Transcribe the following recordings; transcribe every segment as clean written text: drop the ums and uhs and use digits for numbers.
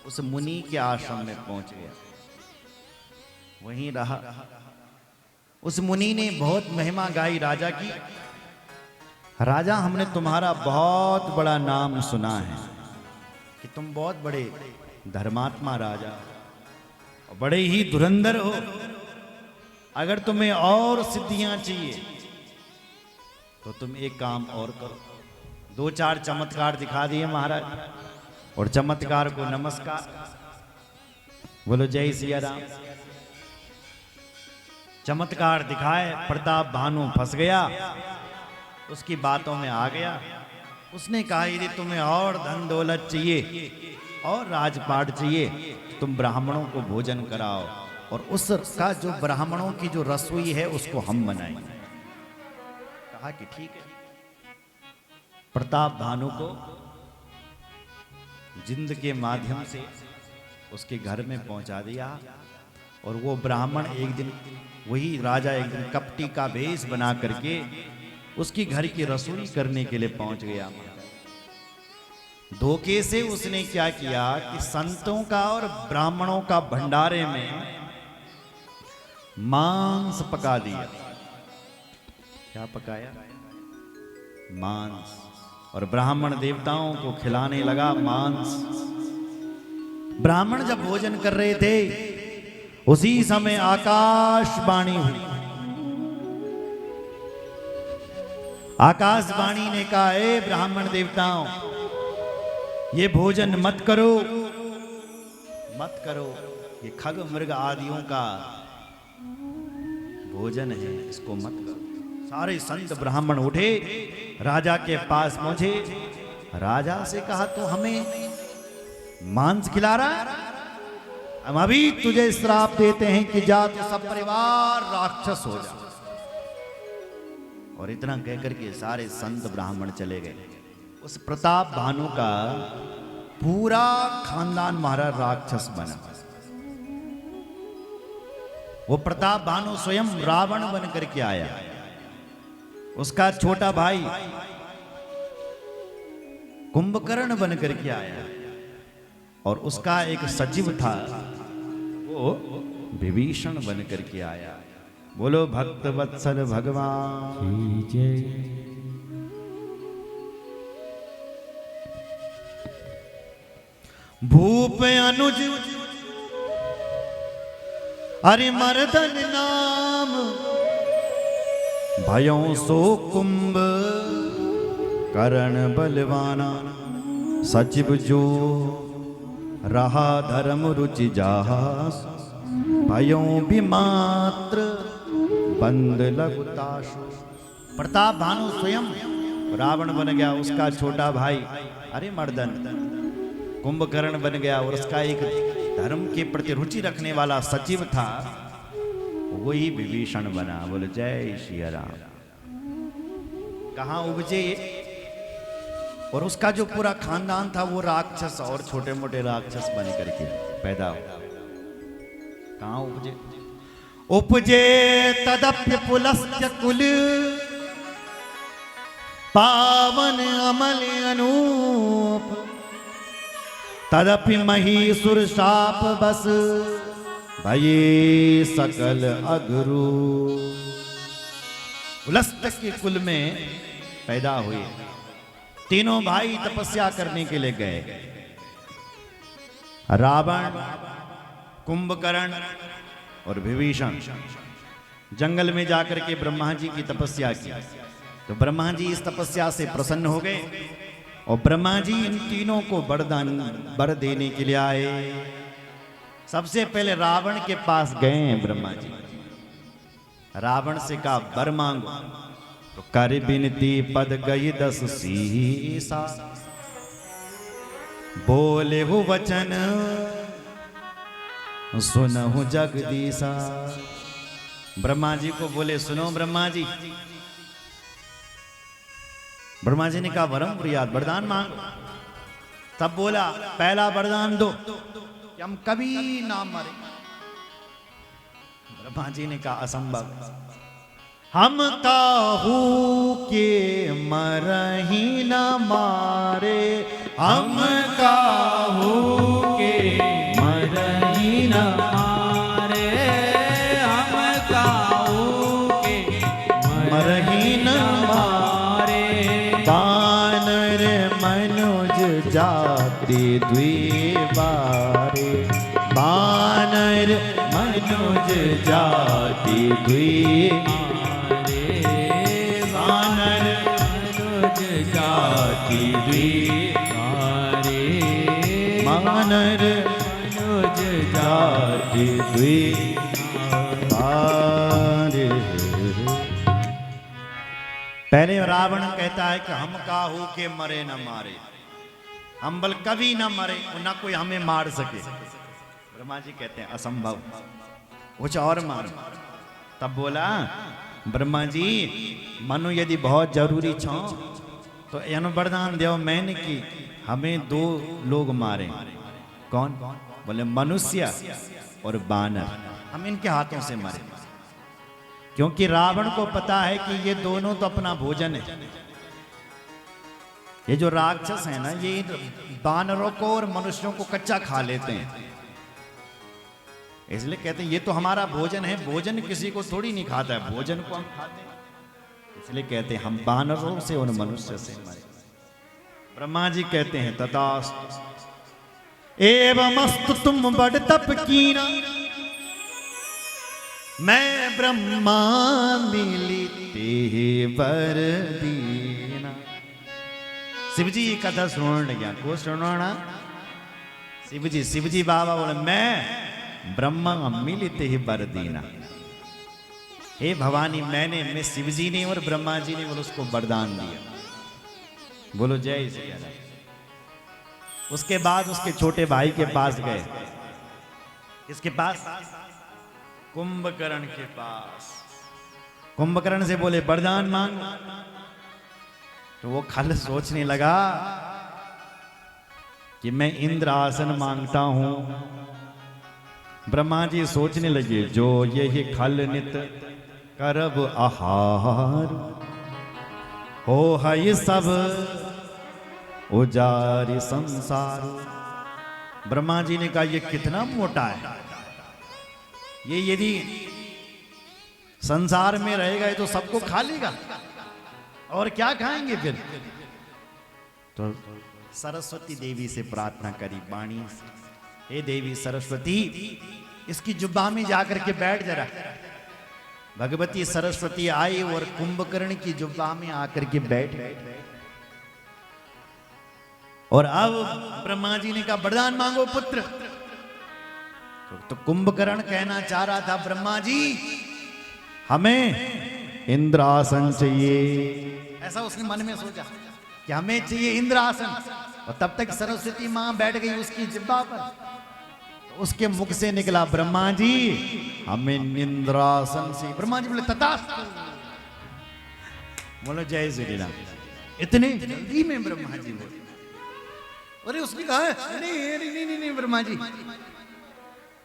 उस मुनि के आश्रम में पहुंच गया, वहीं रहा। उस मुनि ने बहुत महिमा गाई राजा की। राजा, हमने तुम्हारा बहुत बड़ा नाम सुना है कि तुम बहुत बड़े धर्मात्मा राजा और बड़े ही धुरंधर हो। अगर तुम्हें और सिद्धियां चाहिए तो तुम एक काम और करो। 2-4 चमत्कार दिखा दिए महाराज, और चमत्कार को नमस्कार, बोलो जय सिया राम। चमत्कार दिखाए, प्रताप भानु फंस गया, उसकी बातों में आ गया। उसने कहा यदि तुम्हें और धन दौलत चाहिए और राजपाट चाहिए, तुम ब्राह्मणों को भोजन कराओ, और उसका जो ब्राह्मणों की जो रसोई है उसको हम बनाएंगे। कहा कि ठीक है। प्रताप भानु को जिंद के माध्यम से उसके घर में पहुंचा दिया, और वो ब्राह्मण एक दिन, वही राजा एक दिन कपटी का भेष बना करके उसकी घर की रसोई करने के लिए पहुंच गया। धोखे से उसने क्या किया कि संतों का और ब्राह्मणों का भंडारे में मांस पका दिया। क्या पकाया? मांस। और ब्राह्मण देवताओं को खिलाने लगा मांस। ब्राह्मण जब भोजन कर रहे थे, उसी समय आकाशवाणी हुई। आकाशवाणी ने कहा, ए ब्राह्मण देवताओं, ये भोजन मत करो, मत करो, ये खग मृग आदियों का भोजन है, इसको मत करो। सारे संत ब्राह्मण उठे, राजा के पास पहुंचे। राजा से कहा, तो हमें मांस खिला रहा है? हम अभी तुझे श्राप देते हैं कि जा तो सब परिवार राक्षस हो जा। और इतना कहकर के सारे संत ब्राह्मण चले गए। उस प्रताप भानु का पूरा खानदान महाराज राक्षस बना। वो प्रताप भानु स्वयं रावण बन करके आया। उसका छोटा भाई कुंभकर्ण बन करके आया, और उसका एक सचिव था, वो विभीषण बन करके आया। बोलो भक्त वत्सल भगवान की जय। भूप अनुज अरिमर्दन नाम, भयों सो कुंभ करण बलवाना। सचिव जो रहा धर्म रुचि जास, भयों भी मात्र बंद लगुताशु। प्रताप भानु स्वयं रावण बन गया। उसका छोटा भाई अरिमर्दन कुंभकर्ण बन गया, और उसका एक धर्म के प्रति रुचि रखने वाला सचिव था, वही विभीषण बना। बोले जय श्री राम। कहाँ उपजे? और उसका जो पूरा खानदान था वो राक्षस और छोटे मोटे राक्षस बन करके पैदा हो। कहाँ उपजे? उपजे तदप्य पुलस्त्य कुल, पावन अमल अनूप। तदपि महीसुर शाप बस, भये सकल अगरू। पुलस्त्य के कुल में पैदा हुए। तीनों भाई तपस्या करने के लिए गए। रावण, कुंभकर्ण और विभीषण जंगल में जाकर के ब्रह्मा जी की तपस्या की। तो ब्रह्मा जी इस तपस्या से प्रसन्न हो गए, और ब्रह्मा जी इन तीनों को वर देने के लिए आए। सबसे पहले रावण के पास गए ब्रह्मा जी। रावण से कहा, वर मांगो। तो कर बिनती पद गई 10 सीसा, बोले हो वचन सुनहु जगदीसा। ब्रह्मा जी को बोले, सुनो ब्रह्मा जी। ब्रह्मा जी ने कहा, वरम प्रियाद, वरदान मांगो। तब बोला, पहला वरदान दो कि हम कभी ना मरे। ब्रह्मा जी ने कहा, असंभव। हम काहू के मरही न मारे, हम काहू के द्विबारे, बानर मनुज जाति द्विबारे, बानर मनुज जाति द्विबारे, बानर मनुज जाति द्विबारे। पहले रावण कहता है कि हम काहू के मरे न मारे, हम बल कभी न मरे और न कोई हमें मार सके। ब्रह्मा जी कहते हैं असंभव, कुछ और मारो। तब बोला ब्रह्मा जी, मनु यदि बहुत जरूरी छो तो यन वरदान देव मैंने की हमें 2 लोग मारे। कौन? बोले मनुष्य और बानर, हम इनके हाथों से मरे। क्योंकि रावण को पता है कि ये दोनों तो अपना भोजन है। ये जो राक्षस है ना, ये बानरों को और मनुष्यों को कच्चा खा लेते हैं, इसलिए कहते हैं ये तो हमारा भोजन है। भोजन किसी को थोड़ी नहीं खाता है, भोजन को हम खाते हैं। इसलिए कहते हैं हम बानरों से और मनुष्य से मरे। ब्रह्मा जी कहते हैं तथास्तु, एवमस्तु तुम बड़ तप कीना, मैं ब्रह्मा मिलिते वर दीना। शिव जी की कथा सुनने गया, को सुनाना? शिव जी बाबा बोले मैं ब्रह्मा मिलिते ही वर दीना। हे भवानी, मैं शिव जी ने और ब्रह्मा जी ने बोलो उसको वरदान दिया। बोलो जय श्री राम। उसके बाद उसके छोटे भाई के पास गए। किसके पास? कुंभकर्ण के पास। कुंभकर्ण से बोले वरदान मांग। तो वो खल सोचने लगा कि मैं इंद्र आसन मांगता हूं। ब्रह्मा जी सोचने लगे, जो यही खल नित करब आहार, हो है सब उजारी संसार। ब्रह्मा जी ने कहा ये कितना मोटा है, ये यदि संसार में रहेगा ये तो सबको खा लेगा, और क्या खाएंगे फिर? तो सरस्वती देवी से प्रार्थना करी वाणी से, हे देवी सरस्वती, इसकी जुब्बा में जाकर के बैठ जरा। भगवती सरस्वती आई और कुंभकर्ण की जुब्बा में आकर के बैठ। और अब ब्रह्मा जी ने कहा वरदान मांगो पुत्र। तो कुंभकर्ण कहना चाह रहा था ब्रह्मा जी हमें इंद्रासन चाहिए। ऐसा उसने मन में सोचा कि हमें चाहिए इंद्रासन। और तब तक सरस्वती मां बैठ गई उसकी जिब्बा पर। तो उसके मुख से निकला ब्रह्मा जी हमें इंद्रासन से। ब्रह्मा जी बोले तथास्तु। बोलो जय श्री राम। इतने जल्दी में ब्रह्मा जी बोले। अरे उसने कहा नहीं नहीं नहीं नहीं ब्रह्मा जी।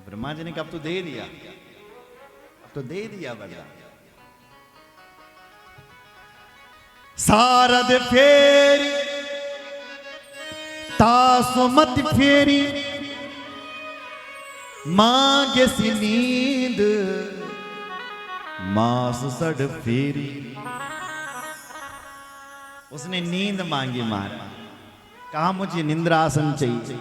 ब्रह्मा जी ने कहा अब तो दे दिया, अब तो दे दिया वरदान। सारद फेरी तासुमत फेरी, मांगे सी नींद मास सड़ फेरी। उसने नींद मांगी महाराज, कहा मुझे निंद्रासन चाहिए।